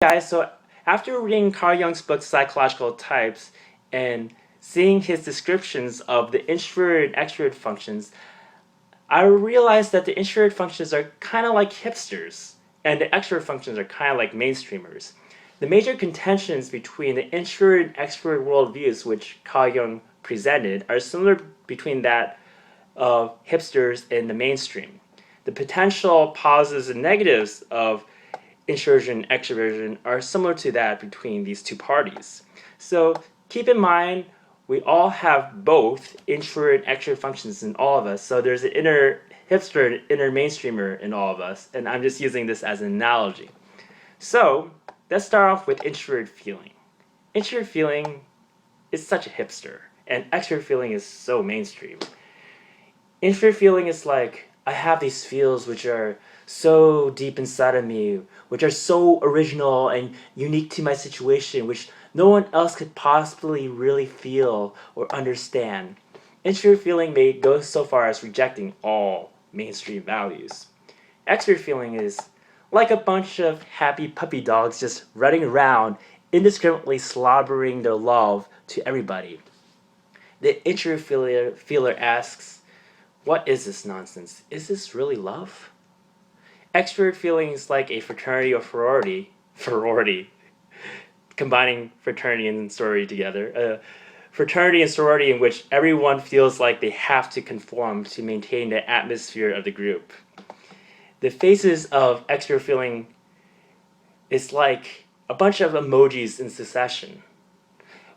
Guys, so after reading Carl Jung's book Psychological Types and seeing his descriptions of the introverted and extroverted functions, I realized that the introverted functions are kind of like hipsters, and the extrovert functions are kind of like mainstreamers. The major contentions between the introverted and extrovert worldviews, which Carl Jung presented, are similar between that of hipsters and the mainstream. The potential positives and negatives of introversion and extroversion are similar to that between these two parties. So keep in mind, we all have both introvert and extrovert functions in all of us. So there's an inner hipster and inner mainstreamer in all of us, and I'm just using this as an analogy. So let's start off with introvert feeling. Introvert feeling is such a hipster, and extrovert feeling is so mainstream. Introvert feeling is like, I have these feels which are so deep inside of me, which are so original and unique to my situation, which no one else could possibly really feel or understand. Introvert feeling may go so far as rejecting all mainstream values. Extrovert feeling is like a bunch of happy puppy dogs just running around, indiscriminately slobbering their love to everybody. The introvert feeler asks, what is this nonsense? Is this really love? Extrovert feeling is like a fraternity or sorority, combining fraternity and sorority together. A fraternity and sorority in which everyone feels like they have to conform to maintain the atmosphere of the group. The faces of extrovert feeling is like a bunch of emojis in succession,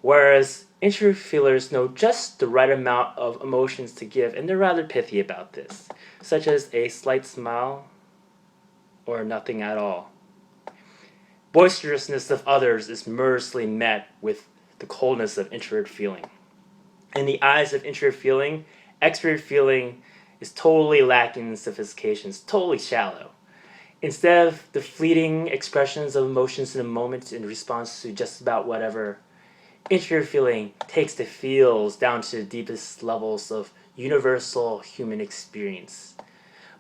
whereas introvert feelers know just the right amount of emotions to give, and they're rather pithy about this, such as a slight smile or nothing at all. Boisterousness of others is mercilessly met with the coldness of introvert feeling. In the eyes of introvert feeling, extrovert feeling is totally lacking in sophistication, it's totally shallow. Instead of the fleeting expressions of emotions in a moment in response to just about whatever, introvert feeling takes the feels down to the deepest levels of universal human experience.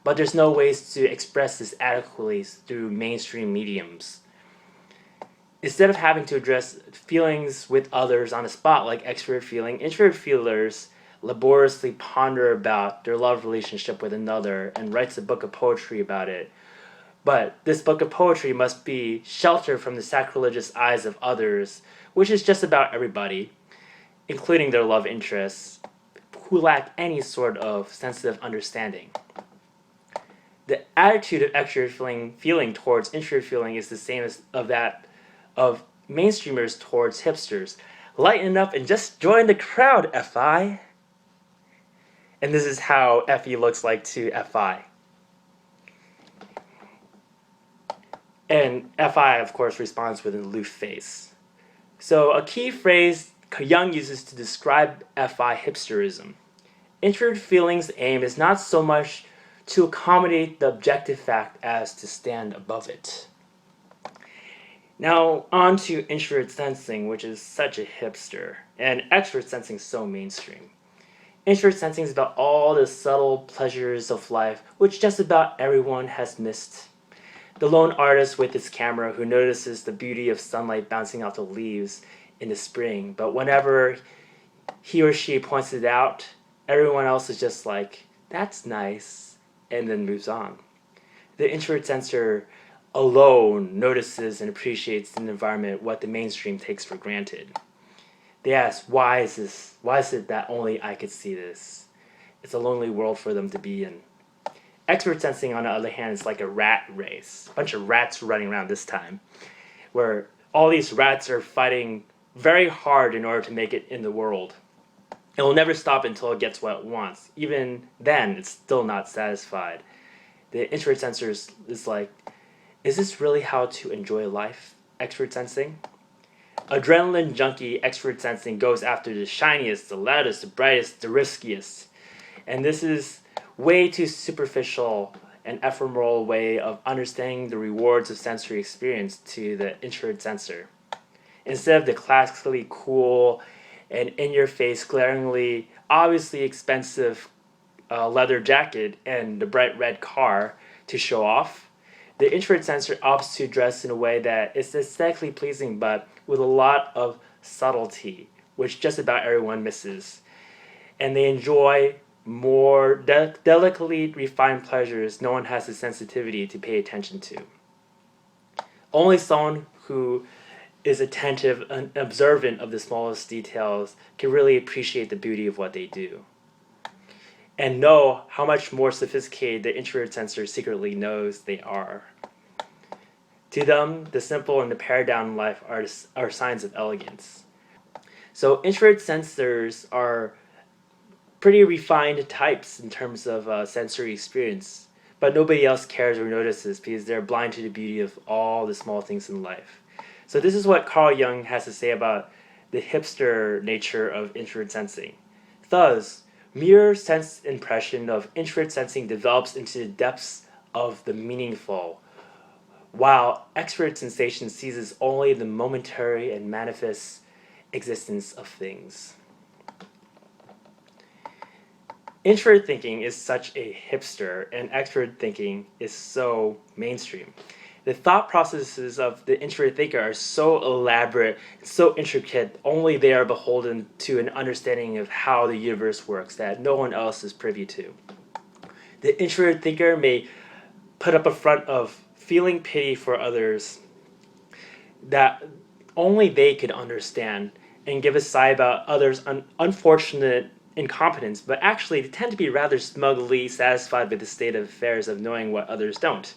But there's no ways to express this adequately through mainstream mediums. Instead of having to address feelings with others on the spot like extrovert feeling, introvert feelers laboriously ponder about their love relationship with another and writes a book of poetry about it. But this book of poetry must be sheltered from the sacrilegious eyes of others, which is just about everybody, including their love interests, who lack any sort of sensitive understanding. The attitude of extrovert feeling towards introvert feeling is the same as of that of mainstreamers towards hipsters. Lighten up and just join the crowd, FI. And this is how FE looks like to FI. And FI, of course, responds with an aloof face. So a key phrase Jung uses to describe FI hipsterism. Introvert feeling's aim is not so much to accommodate the objective fact as to stand above it. Now, on to introvert sensing, which is such a hipster, and extrovert sensing so mainstream. Introvert sensing is about all the subtle pleasures of life, which just about everyone has missed. The lone artist with his camera who notices the beauty of sunlight bouncing off the leaves in the spring, but whenever he or she points it out, everyone else is just like, that's nice, and then moves on. The introvert sensor alone notices and appreciates in the environment what the mainstream takes for granted. They ask, why is this? Why is it that only I could see this? It's a lonely world for them to be in. Extrovert sensing, on the other hand, is like a rat race. A bunch of rats running around this time, where all these rats are fighting very hard in order to make it in the world. It will never stop until it gets what it wants. Even then, it's still not satisfied. The introvert sensor is like, is this really how to enjoy life? Extrovert sensing? Adrenaline junkie extrovert sensing goes after the shiniest, the loudest, the brightest, the riskiest. And this is way too superficial and ephemeral way of understanding the rewards of sensory experience to the introvert sensor. Instead of the classically cool and in-your-face, glaringly, obviously expensive leather jacket and the bright red car to show off, the introvert sensor opts to dress in a way that is aesthetically pleasing but with a lot of subtlety, which just about everyone misses. And they enjoy more delicately refined pleasures no one has the sensitivity to pay attention to. Only someone who is attentive and observant of the smallest details can really appreciate the beauty of what they do and know how much more sophisticated the introvert sensor secretly knows they are. To them, the simple and the pared down life are signs of elegance. So introvert sensors are pretty refined types in terms of sensory experience, but nobody else cares or notices because they're blind to the beauty of all the small things in life. So this is what Carl Jung has to say about the hipster nature of introvert sensing. Thus, mere sense impression of introvert sensing develops into the depths of the meaningful, while extrovert sensation seizes only the momentary and manifest existence of things. Introvert thinking is such a hipster, and extrovert thinking is so mainstream. The thought processes of the introvert thinker are so elaborate, so intricate, only they are beholden to an understanding of how the universe works that no one else is privy to. The introvert thinker may put up a front of feeling pity for others that only they could understand and give a sigh about others' unfortunate incompetence, but actually they tend to be rather smugly satisfied with the state of affairs of knowing what others don't.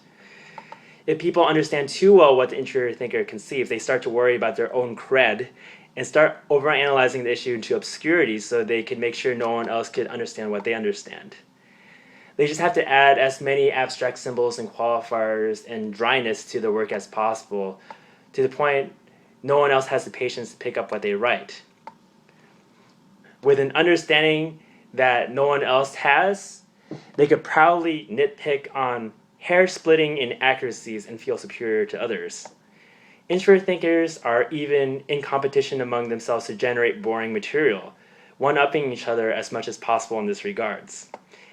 If people understand too well what the introvert thinker conceives, they start to worry about their own cred and start overanalyzing the issue into obscurity so they can make sure no one else could understand what they understand. They just have to add as many abstract symbols and qualifiers and dryness to their work as possible, to the point no one else has the patience to pick up what they write. With an understanding that no one else has, they could proudly nitpick on hair-splitting inaccuracies and feel superior to others. Introvert thinkers are even in competition among themselves to generate boring material, one-upping each other as much as possible in this regards.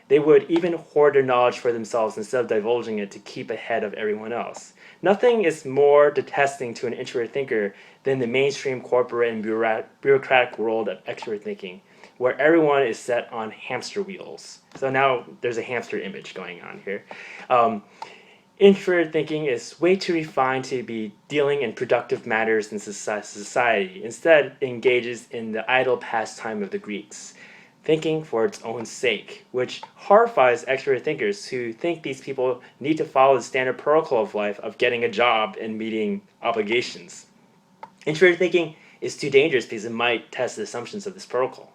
They would even hoard their knowledge for themselves instead of divulging it to keep ahead of everyone else. Nothing is more detesting to an introvert thinker than the mainstream corporate and bureaucratic world of extrovert thinking, where everyone is set on hamster wheels. So now there's a hamster image going on here. Introvert thinking is way too refined to be dealing in productive matters in society. Instead, it engages in the idle pastime of the Greeks, thinking for its own sake, which horrifies extrovert thinkers who think these people need to follow the standard protocol of life of getting a job and meeting obligations. Introvert thinking is too dangerous because it might test the assumptions of this protocol.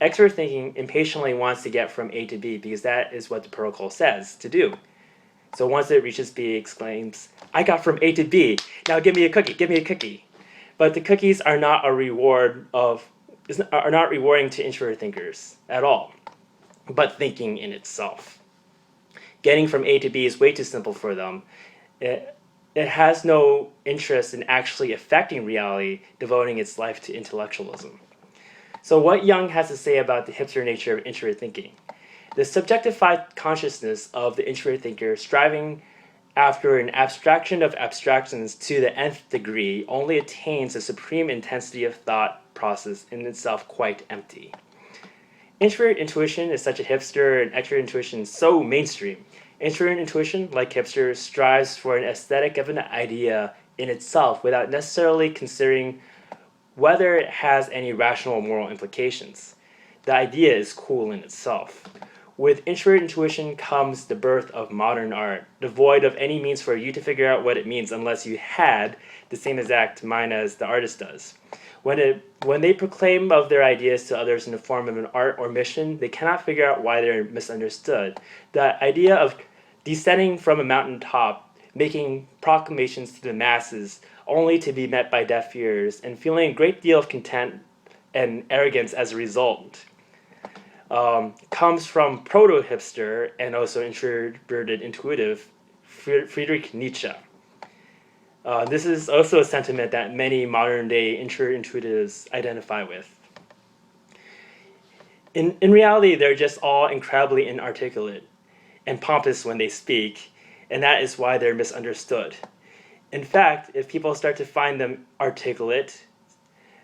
Extrovert thinking impatiently wants to get from A to B because that is what the protocol says to do. So once it reaches B, it exclaims, "I got from A to B. Now give me a cookie, give me a cookie." But the cookies are not are not rewarding to introvert thinkers at all, but thinking in itself. Getting from A to B is way too simple for them. It has no interest in actually affecting reality, devoting its life to intellectualism. So what Jung has to say about the hipster nature of introvert thinking? The subjectified consciousness of the introvert thinker striving after an abstraction of abstractions to the nth degree only attains a supreme intensity of thought process in itself quite empty. Introvert intuition is such a hipster and extrovert intuition so mainstream. Introvert intuition, like hipster, strives for an aesthetic of an idea in itself without necessarily considering whether it has any rational or moral implications. The idea is cool in itself. With introvert intuition comes the birth of modern art, devoid of any means for you to figure out what it means unless you had the same exact mind as the artist does. When they proclaim of their ideas to others in the form of an art or mission, they cannot figure out why they're misunderstood. The idea of descending from a mountaintop, making proclamations to the masses, only to be met by deaf ears, and feeling a great deal of contempt and arrogance as a result, comes from proto-hipster and also introverted intuitive Friedrich Nietzsche. This is also a sentiment that many modern-day intuitives identify with. In reality, they're just all incredibly inarticulate and pompous when they speak, and that is why they're misunderstood. In fact, if people start to find them articulate,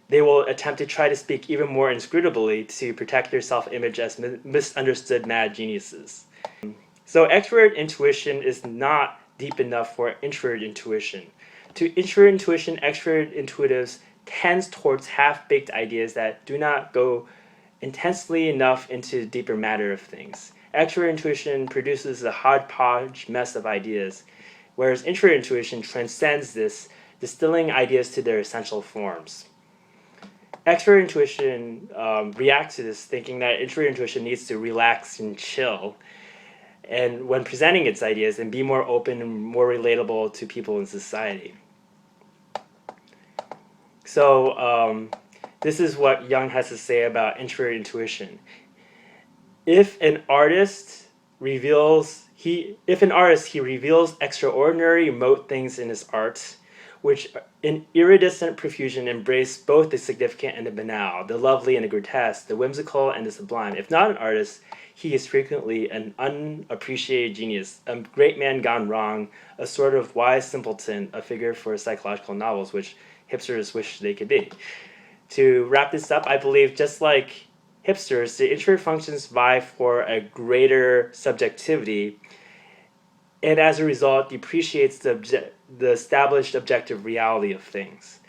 they will attempt to try to speak even more inscrutably to protect their self-image as misunderstood mad geniuses. So extrovert intuition is not deep enough for introvert intuition. To introvert intuition, extrovert intuitives tends towards half-baked ideas that do not go intensely enough into deeper matter of things. Extrovert intuition produces a hodgepodge mess of ideas, whereas introvert intuition transcends this, distilling ideas to their essential forms. Extrovert intuition reacts to this, thinking that introvert intuition needs to relax and chill, and when presenting its ideas, and be more open and more relatable to people in society. So this is what Jung has to say about introvert intuition. If an artist reveals he reveals extraordinary remote things in his art, which in iridescent profusion embrace both the significant and the banal, the lovely and the grotesque, the whimsical and the sublime. If not an artist, he is frequently an unappreciated genius, a great man gone wrong, a sort of wise simpleton, a figure for psychological novels, which hipsters wish they could be. To wrap this up, I believe just like hipsters, the introvert functions vie for a greater subjectivity, and as a result depreciates the established objective reality of things.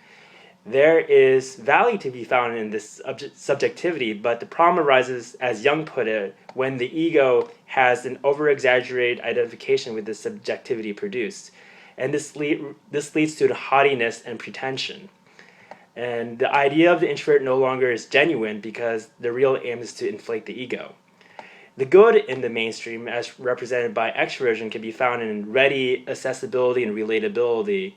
There is value to be found in this subjectivity, but the problem arises, as Jung put it, when the ego has an over-exaggerated identification with the subjectivity produced. And this leads to the haughtiness and pretension. And the idea of the introvert no longer is genuine because the real aim is to inflate the ego. The good in the mainstream, as represented by extroversion, can be found in ready accessibility and relatability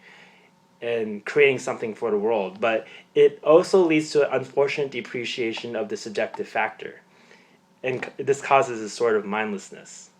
and creating something for the world. But it also leads to an unfortunate depreciation of the subjective factor. And this causes a sort of mindlessness.